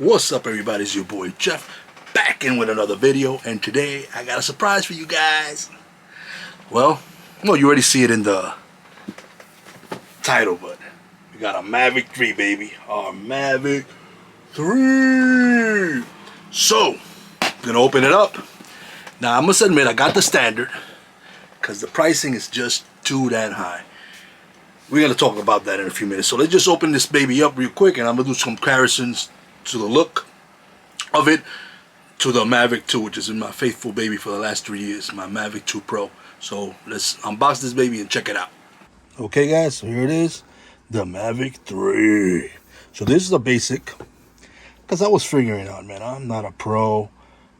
What's up, everybody? It's your boy Jeff, back in with another video, and today I got a surprise for you guys. Well, you already see it in the title, but we got a Mavic 3, baby. Our Mavic 3. So, I'm gonna open it up. Now, I must admit, I got the standard because the pricing is just too damn high. We're gonna talk about that in a few minutes. So let's just open this baby up real quick, and I'm gonna do some comparisons to the look of it to the Mavic 2, which has been my faithful baby for the last 3 years, my Mavic 2 Pro. So let's unbox this baby and check it out. Okay guys, so here it is, the Mavic 3. So this is a basic, because I was figuring out, man, I'm not a pro.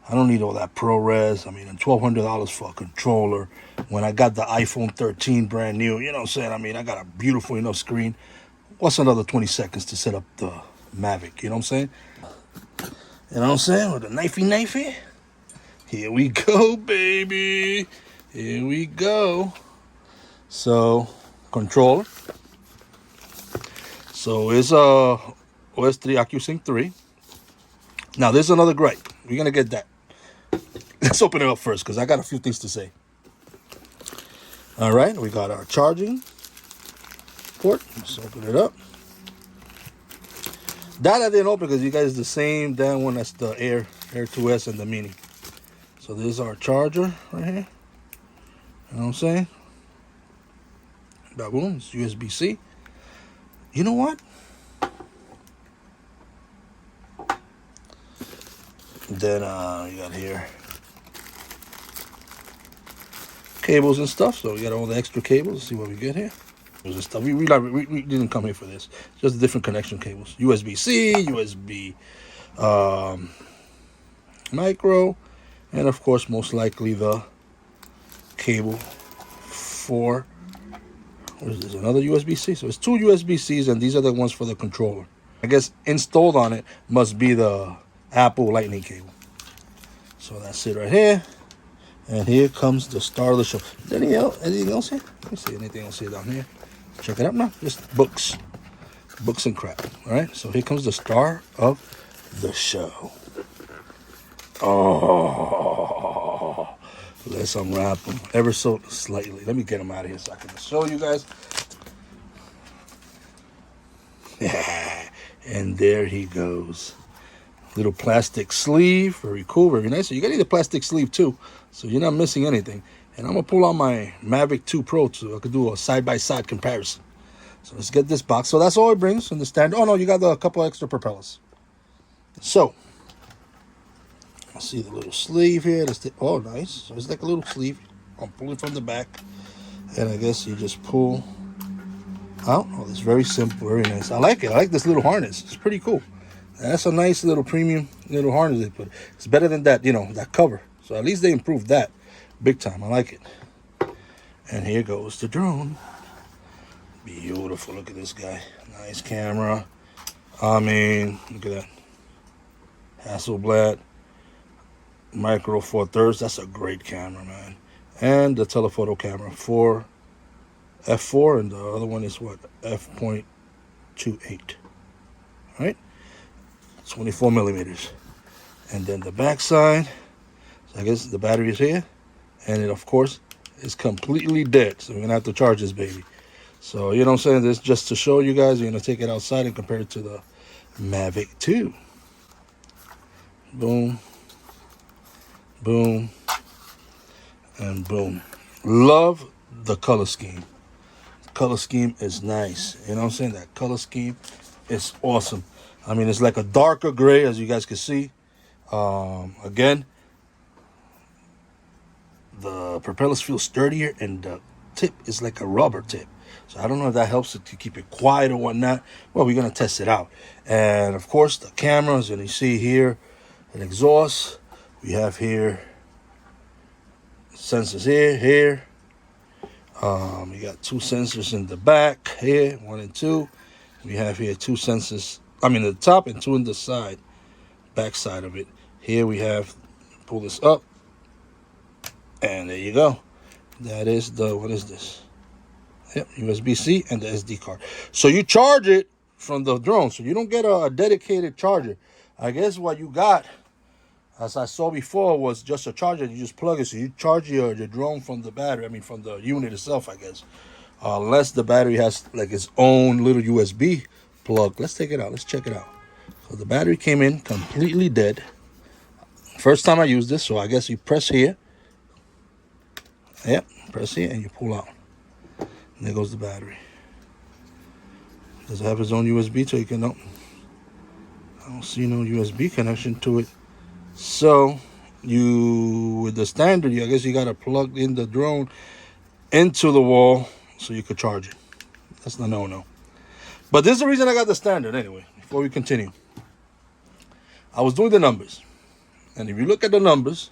I don't need all that ProRes. I mean, $1,200 for a controller. When I got the iPhone 13 brand new, you know what I'm saying? I mean, I got a beautiful enough screen. What's another 20 seconds to set up the Mavic, you know what I'm saying? You know what I'm saying? With a knifey. Here we go, baby. Here we go. So, controller. So it's a OS3 AccuSync 3. Now, there's another gripe. We're going to get that. Let's open it up first, because I got a few things to say. All right, we got our charging port. Let's open it up. That I didn't open because you guys the same damn one as the Air 2S and the Mini. So this is our charger right here. You know what I'm saying? Boom, it's USB-C. You know what? Then you got here cables and stuff. So we got all the extra cables. Let's see what we get here. And stuff. We didn't come here for this. Just different connection cables. USB-C, USB micro, and of course, most likely the cable for, what is this, another USB-C? So it's two USB-Cs, and these are the ones for the controller. I guess installed on it must be the Apple Lightning cable. So that's it right here. And here comes the star of the show. Is there anything else here? Let me see anything else here down here. Check it out now. Just books and crap. All right. So here comes the star of the show. Oh, let's unwrap them ever so slightly. Let me get them out of here so I can show you guys. And there he goes. Little plastic sleeve. Very cool. Very nice. So you got to need a plastic sleeve too, so you're not missing anything. And I'm going to pull out my Mavic 2 Pro so I could do a side-by-side comparison. So let's get this box. So that's all it brings in the standard. Oh, no, you got a couple extra propellers. So, I see the little sleeve here. Oh, nice. So it's like a little sleeve. I'm pulling from the back. And I guess you just pull out. Oh, it's very simple. Very nice. I like it. I like this little harness. It's pretty cool. That's a nice little premium little harness they put. It's better than that, that cover. So at least they improved that. Big time. I like it. And here goes the drone. Beautiful. Look at this guy. Nice camera. I mean, look at that. Hasselblad Micro Four Thirds. That's a great camera, man. And the telephoto camera for f4, and the other one is what? f.28. All right? 24 millimeters. And then the back side. So I guess the battery is here. And it, of course, is completely dead. So we're going to have to charge this baby. So, you know what I'm saying? This just to show you guys. We're going to take it outside and compare it to the Mavic 2. Boom. Boom. And boom. Love the color scheme. The color scheme is nice. You know what I'm saying? That color scheme is awesome. I mean, it's like a darker gray, as you guys can see. Again, the propellers feel sturdier, and the tip is like a rubber tip. So I don't know if that helps to keep it quiet or whatnot. Well, we're going to test it out. And, of course, the cameras, and you see here an exhaust. We have here sensors here. We got two sensors in the back here, 1 and 2. We have here two sensors, the top and two in the side, back side of it. Here we have, pull this up, and there you go. That is what is this? Yep, USB-C and the SD card. So you charge it from the drone, so you don't get a dedicated charger. I guess what you got, as I saw before, was just a charger. You just plug it, so you charge your drone from the battery. I mean, from the unit itself, I guess. Unless the battery has like its own little USB plug. Let's take it out. Let's check it out. So the battery came in completely dead. First time I used this, so I guess you press here. Yep, press here and you pull out. And there goes the battery. Does it have its own USB so you can know? I don't see no USB connection to it. So you, with the standard, I guess you gotta plug in the drone into the wall so you could charge it. That's the no-no. But this is the reason I got the standard anyway, before we continue. I was doing the numbers. And if you look at the numbers,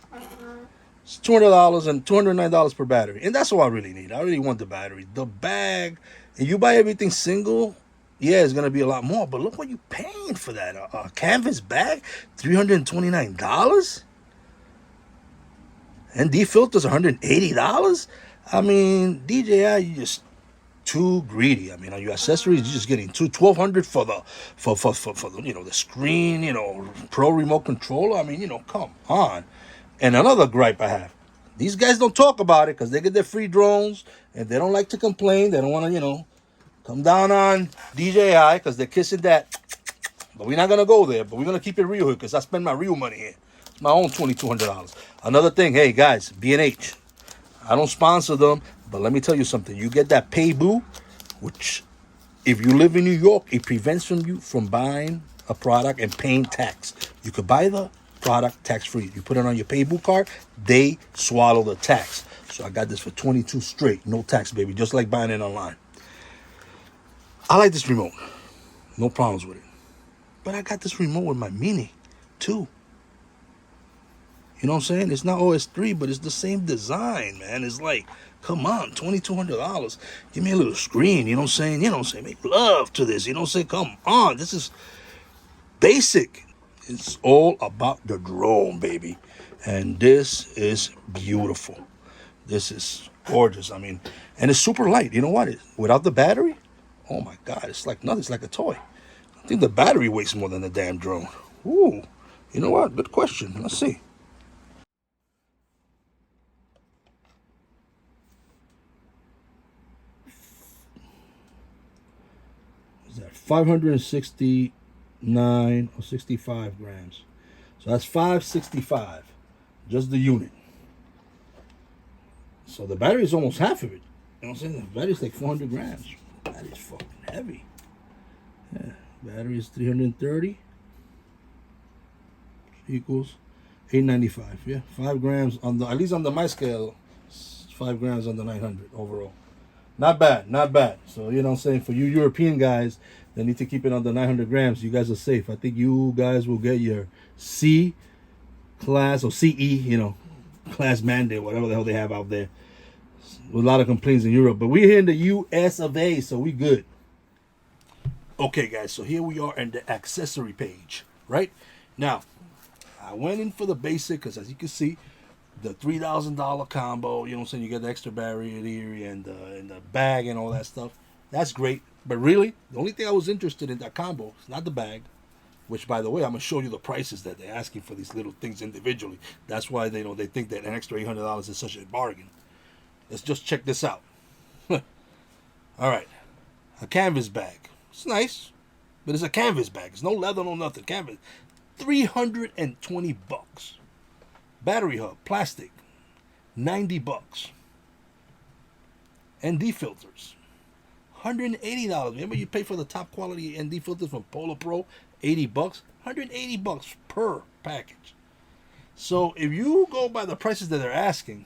it's $200 and $209 per battery. And that's all I really need. I really want the battery. The bag, and you buy everything single, yeah, it's going to be a lot more. But look what you're paying for that. A canvas bag, $329? ND filters, $180? I mean, DJI, you just too greedy. I mean, on your accessories, you're just getting $1,200 for the the screen, pro remote controller. I mean, come on. And another gripe I have, these guys don't talk about it because they get their free drones and they don't like to complain. They don't want to, come down on DJI because they're kissing that. But we're not gonna go there. But we're gonna keep it real here because I spend my real money here. It's my own $2,200. Another thing, hey guys, B&H. I don't sponsor them, but let me tell you something. You get that pay-boo, which if you live in New York, it prevents you from buying a product and paying tax. You could buy the product tax-free. You put it on your pay-boo card, they swallow the tax. So I got this for 22 straight, no tax, baby, just like buying it online. I like this remote. No problems with it. But I got this remote with my Mini, too. You know what I'm saying? It's not OS3, but it's the same design, man. It's like, come on, $2,200. Give me a little screen, you know what I'm saying? Make love to this, you know what I'm saying? Come on, this is basic. It's all about the drone, baby. And this is beautiful. This is gorgeous. I mean, and it's super light. You know what? Without the battery, oh my God, it's like nothing. It's like a toy. I think the battery weighs more than the damn drone. Ooh, you know what? Good question. Let's see. Is that 569 or 65 grams? So that's 565, just the unit. So the battery is almost half of it. You know what I'm saying? The battery's like 400 grams. That is fucking heavy. Yeah, battery is 330 equals 895. Yeah, 5 grams on the, at least on the my scale, 5 grams on the 900 overall. Not bad, not bad. So, you know what I'm saying? For you European guys that need to keep it under 900 grams, you guys are safe. I think you guys will get your C class or CE, class mandate, whatever the hell they have out there. With a lot of complaints in Europe. But we're here in the US of A, so we good. Okay, guys, so here we are in the accessory page, right? Now, I went in for the basic because, as you can see, the $3,000 combo, you know what I'm saying? You get the extra barrier and the bag and all that stuff. That's great. But really, the only thing I was interested in that combo is not the bag, which, by the way, I'm going to show you the prices that they're asking for these little things individually. That's why they think that an extra $800 is such a bargain. Let's just check this out. All right. A canvas bag. It's nice, but it's a canvas bag. It's no leather, no nothing. Canvas. $320. Battery hub, plastic, $90. ND filters, $180. Remember, you pay for the top quality ND filters from Polar Pro, $80. $180 per package. So if you go by the prices that they're asking,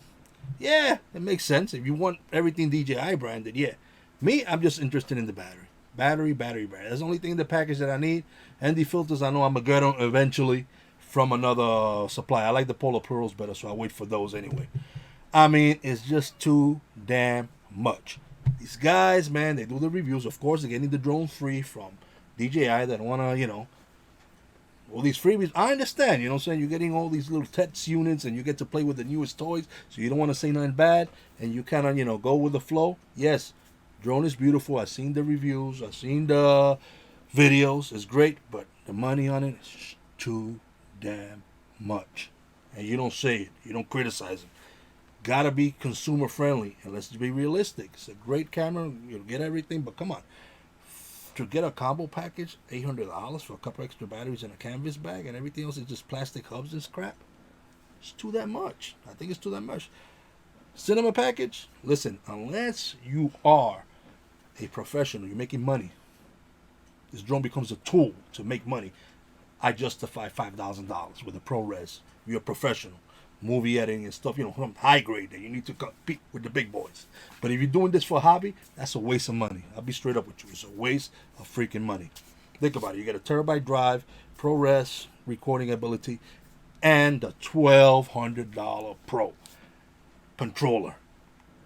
yeah, it makes sense. If you want everything DJI branded, yeah. Me, I'm just interested in the battery. Battery. That's the only thing in the package that I need. ND filters, I know I'm going to get them eventually from another supplier. I like the Polar Pearls better, so I wait for those anyway. I mean, it's just too damn much. These guys, man, they do the reviews. Of course, they're getting the drone free from DJI. They don't want to, all these freebies. I understand, you know what I'm saying? You're getting all these little test units and you get to play with the newest toys, so you don't want to say nothing bad and you kind of, go with the flow. Yes, drone is beautiful. I've seen the reviews. I've seen the videos. It's great, but the money on it is too damn much. And you don't say it. You don't criticize it. Gotta be consumer friendly. And let's be realistic. It's a great camera. You'll get everything. But come on. To get a combo package, $800 for a couple extra batteries and a canvas bag and everything else is just plastic hubs and crap. It's too that much. I think it's too that much. Cinema package, listen, unless you are a professional, you're making money, this drone becomes a tool to make money. I justify $5,000 with a ProRes. You're a professional. Movie editing and stuff, some high grade that you need to compete with the big boys. But if you're doing this for a hobby, that's a waste of money. I'll be straight up with you. It's a waste of freaking money. Think about it. You get a terabyte drive, ProRes recording ability, and a $1,200 Pro controller.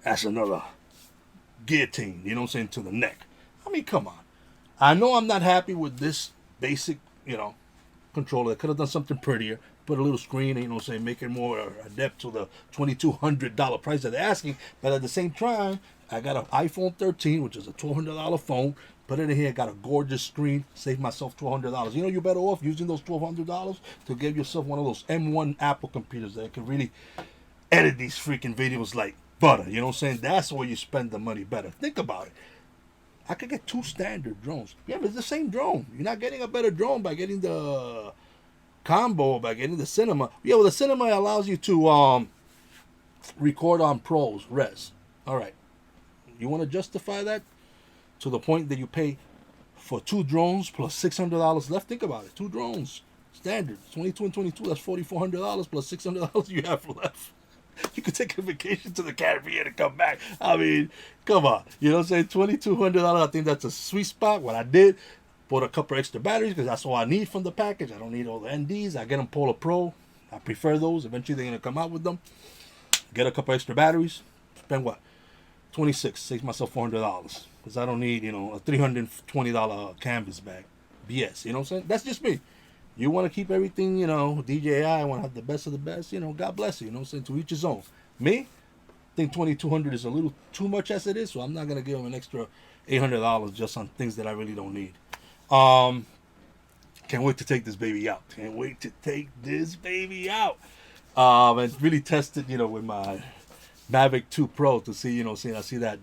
That's another guillotine, to the neck. I mean, come on. I know I'm not happy with this basic, controller. I could have done something prettier. Put a little screen, make it more adept to the $2,200 price that they're asking. But at the same time, I got an iPhone 13, which is a $1,200 phone. Put it in here, got a gorgeous screen, save myself $1,200. You're better off using those $1,200 to give yourself one of those M1 Apple computers that can really edit these freaking videos like butter. That's where you spend the money better. Think about it. I could get 2 standard drones. Yeah, but it's the same drone. You're not getting a better drone by getting the combo, by getting the cinema. Yeah, well, the cinema allows you to record on ProRes. All right. You want to justify that to the point that you pay for 2 drones plus $600 left? Think about it. 2 drones, standard, 22 and 22. That's $4,400 plus $600 you have left. You could take a vacation to the Caribbean and come back. I mean, come on. $2,200. I think that's a sweet spot. What I did, bought a couple extra batteries because that's all I need from the package. I don't need all the NDs. I get them Polar Pro. I prefer those. Eventually, they're going to come out with them. Get a couple extra batteries. Spend what? $26. Save myself $400 because I don't need, a $320 canvas bag. BS. You know what I'm saying? That's just me. You want to keep everything, DJI. I want to have the best of the best. God bless you. To each his own. Me, I think $2,200 is a little too much as it is, so I'm not going to give them an extra $800 just on things that I really don't need. Can't wait to take this baby out. And really test it, with my Mavic 2 Pro to see, I see that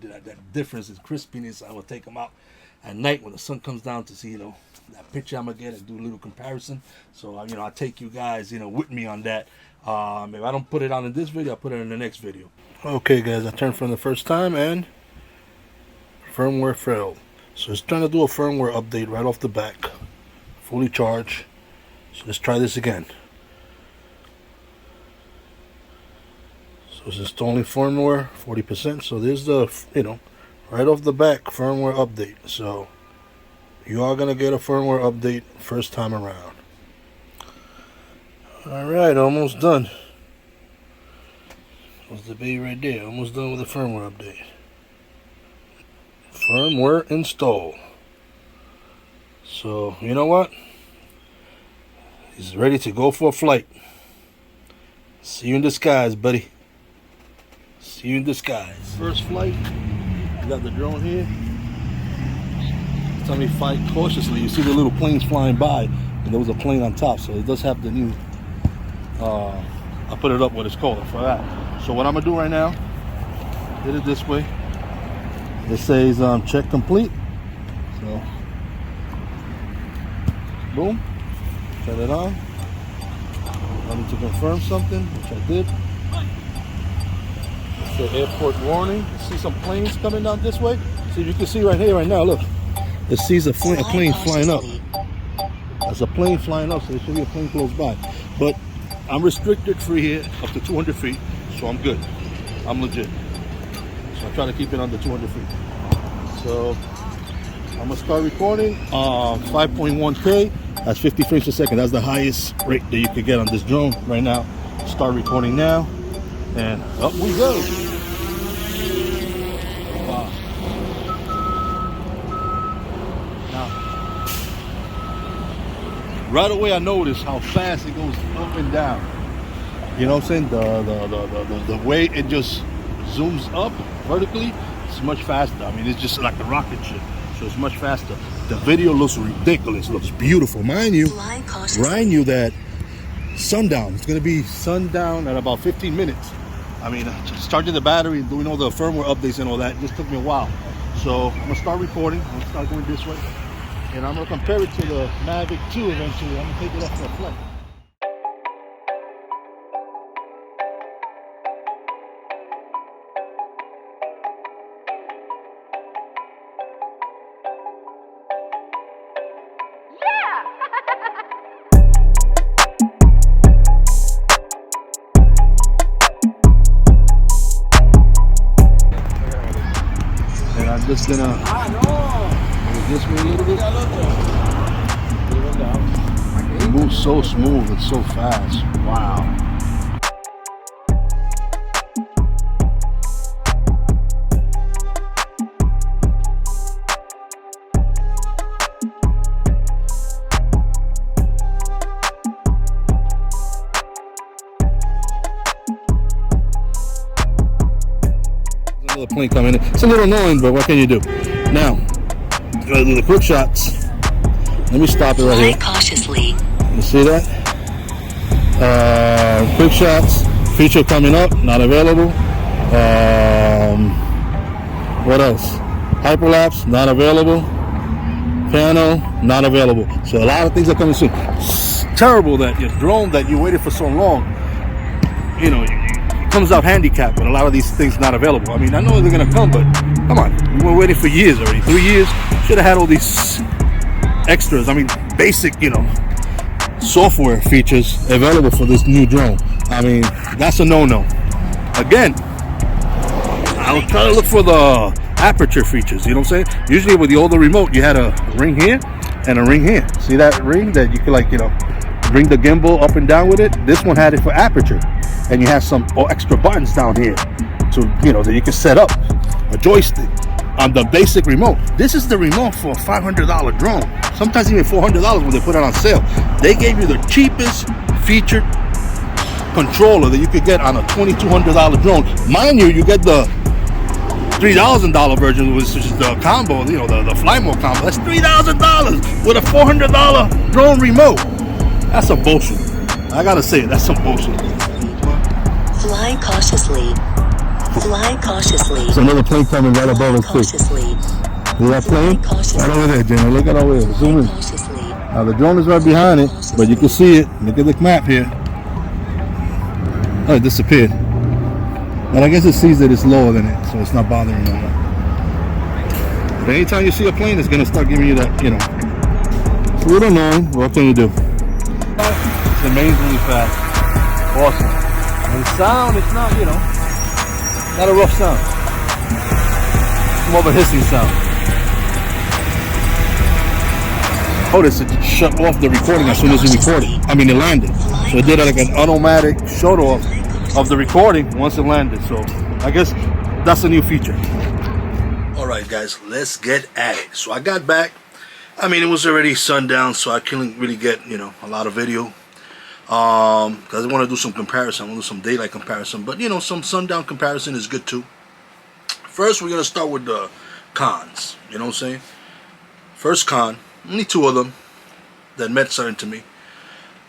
difference in crispiness. I'm going to take them out at night when the sun comes down to see, that picture I'm going to get and do a little comparison. So, I'll take you guys, with me on that. If I don't put it on in this video, I'll put it in the next video. Okay, guys, I turned from the first time and firmware failed. So it's trying to do a firmware update right off the back. Fully charged. So let's try this again. So it's installing firmware, 40%. So there's the, right off the back, firmware update. So you are going to get a firmware update first time around. Alright, almost done. There's the baby right there. Almost done with the firmware update. Firmware install. So, you know what? He's ready to go for a flight. See you in the skies, buddy. See you in the skies. First flight. You got the drone here. Tell me fly cautiously. You see the little planes flying by, and there was a plane on top, so it does have the new I'll put it up what it's called for that. So what I'm gonna do right now, hit it this way. It says check complete. So boom, turn it on. I need to confirm something, which I did. It's the airport warning. You see some planes coming down this way. See, you can see right here, right now. Look. It sees a plane flying up. There's a plane flying up, so there should be a plane close by. But I'm restricted free here up to 200 feet, so I'm good. I'm legit. So I try to keep it under 200 feet. So I'm gonna start recording 5.1K. That's 50 frames per second. That's the highest rate that you could get on this drone right now. Start recording now, and up we go. Right away I noticed how fast it goes up and down. You know what I'm saying? The way it just zooms up vertically, it's much faster. I mean, it's just like a rocket ship. so it's much faster. The video looks ridiculous, looks beautiful. Mind you that sundown, it's gonna be sundown at about 15 minutes. I mean, just charging the battery and doing all the firmware updates and all that, it just took me a while. So I'm gonna start recording, I'm gonna start going this way, and I'm gonna compare it to the Mavic 2 eventually. I'm gonna take it up for a flight. I'm just gonna move this way a little bit. It moves so smooth and so fast. Wow. Another plane coming in. It's a little annoying, but what can you do? Now, gotta do the quick shots. Let me stop it right here. Cautiously. You see that? Quick shots feature coming up, not available. What else? Hyperlapse, not available. Panel, not available. So a lot of things are coming soon. It's terrible that your drone that you waited for so long, you know, comes out handicapped, but a lot of these things not available. I mean, I know they're gonna come, but come on, we were waiting for years already. 3 years, should have had all these extras. I mean, basic, you know, software features available for this new drone. I mean, that's a no-no. Again, I'll try to look for the aperture features. You know what I'm saying? Usually with the older remote, you had a ring here and a ring here. See that ring that you could, like, you know, bring the gimbal up and down with it? This one had it for aperture. And you have some extra buttons down here to, you know, that you can set up a joystick on the basic remote. This is the remote for a $500 drone, sometimes even $400 when they put it on sale. They gave you the cheapest featured controller that you could get on a $2,200 drone. Mind you, you get the $3,000 version, which is the combo, you know, the Firmware combo. That's $3,000 with a $400 drone remote. That's some bullshit. I gotta say it, that's some bullshit. Fly cautiously. Fly cautiously. There's another plane coming right above us. Cautiously. See that plane? Right over there, Jenna. Look at over there. Zoom in. Cautiously. Now the drone is right behind it, but you can see it. Look at the map here. Oh, it disappeared. But I guess it sees that it's lower than it, so it's not bothering no more. But anytime you see a plane, it's gonna start giving you that, you know. It's a little annoying. What can you do? It's amazingly fast. Awesome. And the sound, it's not, you know, not a rough sound. It's more of a hissing sound. Notice it shut off the recording as soon as it recorded. I mean, it landed. So it did like an automatic shut off of the recording once it landed. So I guess that's a new feature. All right, guys, let's get at it. So I got back. I mean, it was already sundown, so I couldn't really get, you know, a lot of video. Because I want to do some comparison. I want to do some daylight comparison, but you know, some sundown comparison is good too. First, we're gonna start with the cons. You know what I'm saying? First con, only two of them that meant something to me.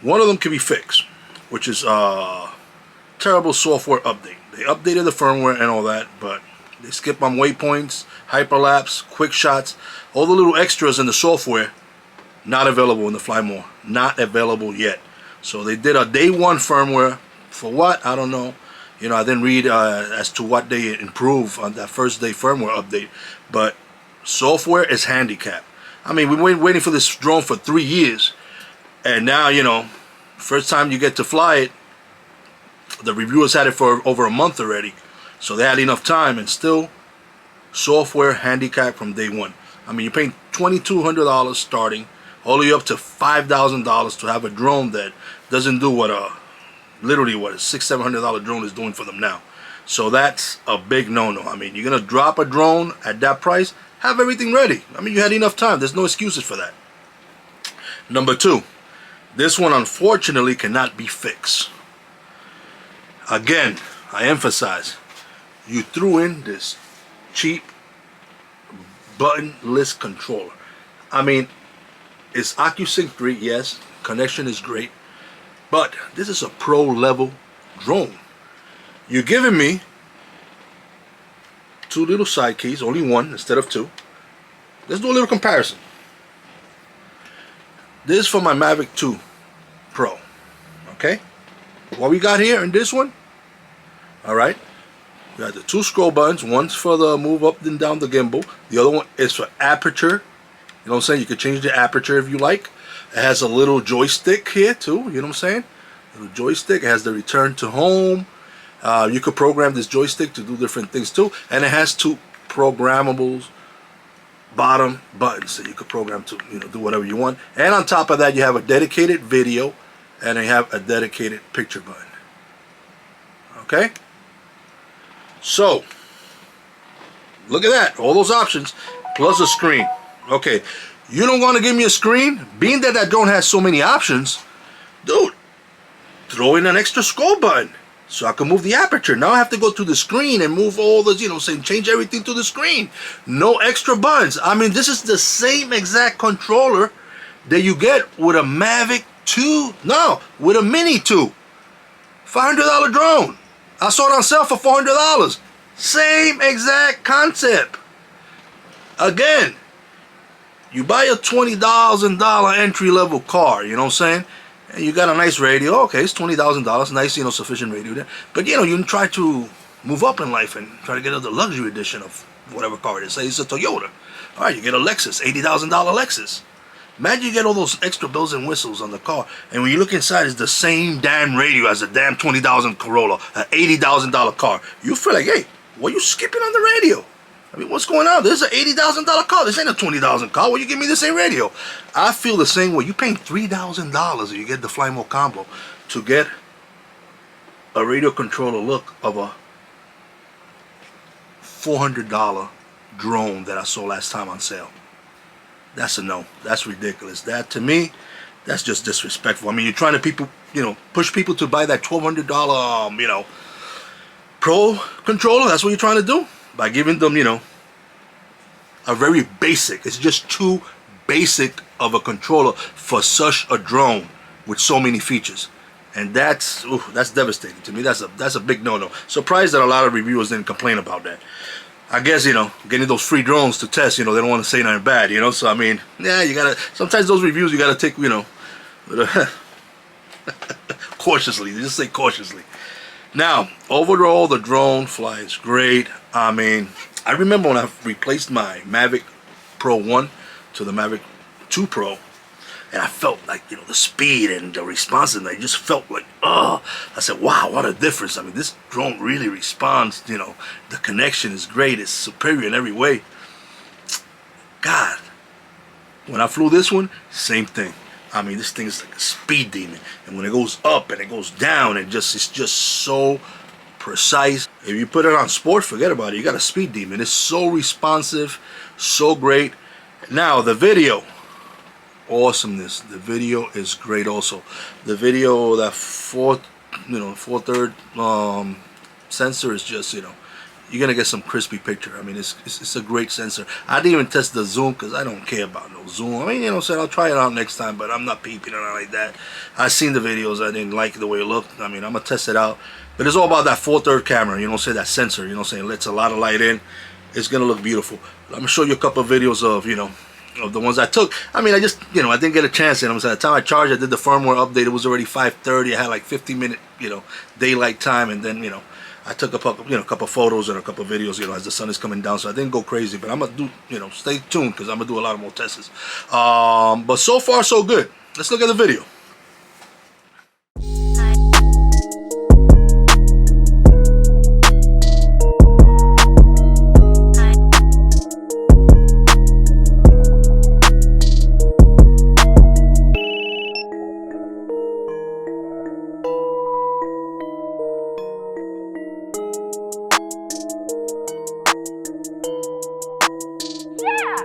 One of them can be fixed, which is terrible software update. They updated the firmware and all that, but they skip on waypoints, hyperlapse, quick shots, all the little extras in the software. Not available in the Firmware. Not available yet. So they did a day one firmware for what? I don't know. You know, I didn't read as to what they improve on that first day firmware update. But software is handicapped. I mean, we've been waiting for this drone for 3 years. And now, you know, first time you get to fly it, the reviewers had it for over a month already. So they had enough time, and still software handicapped from day one. I mean, you're paying $2,200 starting, all the way up to $5,000 to have a drone that doesn't do what literally what a $600-700 drone is doing for them now. So that's a big no-no. I mean, you're gonna drop a drone at that price, have everything ready. I mean, you had enough time. There's no excuses for that. Number two, this one unfortunately cannot be fixed. Again, I emphasize, you threw in this cheap buttonless controller. I mean, it's OcuSync 3, yes, connection is great, but this is a pro level drone. You're giving me 2 little side keys, only 1 instead of 2. Let's do a little comparison. This is for my Mavic 2 Pro. Okay? What we got here in this one, alright, we got the 2 scroll buttons. One's for the move up and down the gimbal. The other one is for aperture. You know what I'm saying? You can change the aperture if you like. It has a little joystick here too. You know what I'm saying? Little joystick. It has the return to home. You could program this joystick to do different things too. And it has 2 programmable bottom buttons, so you could program to, you know, do whatever you want. And on top of that, you have a dedicated video and you have a dedicated picture button. Okay? So, look at that. All those options plus a screen. Okay, you don't want to give me a screen? Being that that drone has so many options, dude, throw in an extra scroll button so I can move the aperture. Now I have to go to the screen and move all the, you know, say, change everything to the screen. No extra buttons. I mean, this is the same exact controller that you get with a Mavic 2. No, with a Mini 2. $500 drone. I saw it on sale for $400. Same exact concept. Again, you buy a $20,000 entry-level car, you know what I'm saying? And you got a nice radio. Okay, it's $20,000, nice, you know, sufficient radio there. But, you know, you can try to move up in life and try to get the luxury edition of whatever car it is. Say it's a Toyota. All right, you get a Lexus, $80,000 Lexus. Imagine you get all those extra bells and whistles on the car, and when you look inside, it's the same damn radio as a damn $20,000 Corolla, an $80,000 car. You feel like, hey, what are you skipping on the radio? I mean, what's going on? This is an $80,000 car. This ain't a $20,000 car. Well, you give me the same radio. I feel the same way. You paying $3,000 and you get the Fly Mode combo to get a radio controller look of a $400 drone that I saw last time on sale. That's a no. That's ridiculous. That, to me, that's just disrespectful. I mean, you're trying to people, you know, push people to buy that $1,200, you know, Pro controller. That's what you're trying to do by giving them, you know, a very basic. It's just too basic of a controller for such a drone with so many features, and that's devastating to me. That's a big no-no. Surprised that a lot of reviewers didn't complain about that. I guess, you know, getting those free drones to test, you know, they don't want to say nothing bad, you know. So I mean, yeah, you gotta, sometimes those reviews you gotta take, you know, cautiously. Just say cautiously. Now, overall, the drone flies great. I mean, I remember when I replaced my Mavic Pro 1 to the Mavic 2 Pro, and I felt like, you know, the speed and the responsiveness, I just felt like, oh, I said, wow, what a difference. I mean, this drone really responds, you know, the connection is great, it's superior in every way. God, when I flew this one, same thing. I mean, this thing is like a speed demon, and when it goes up and it goes down, it's just so precise. If you put it on sport, forget about it. You got a speed demon. It's so responsive, so great. Now the video, awesomeness. The video is great also. The video, that four-third sensor is just, you know, you're gonna get some crispy picture. I mean, it's a great sensor. I didn't even test the zoom because I don't care about no zoom. I mean, you know, so I'll try it out next time, but I'm not peeping it out like that. I seen the videos. I didn't like the way it looked. I mean, I'm gonna test it out. But it's all about that 4/3 camera. You know, say that sensor. You know, saying it lets a lot of light in. It's gonna look beautiful. I'm gonna show you a couple of videos of, you know, of the ones I took. I mean, I just, you know, I didn't get a chance. And by the time I charged, I did the firmware update. It was already 5:30. I had like 50-minute, you know, daylight time, and then, you know, I took a couple photos and a couple videos, you know, as the sun is coming down. So I didn't go crazy, but I'm gonna do, you know, stay tuned because I'm gonna do a lot of more tests. But so far so good. Let's look at the video. Yeah!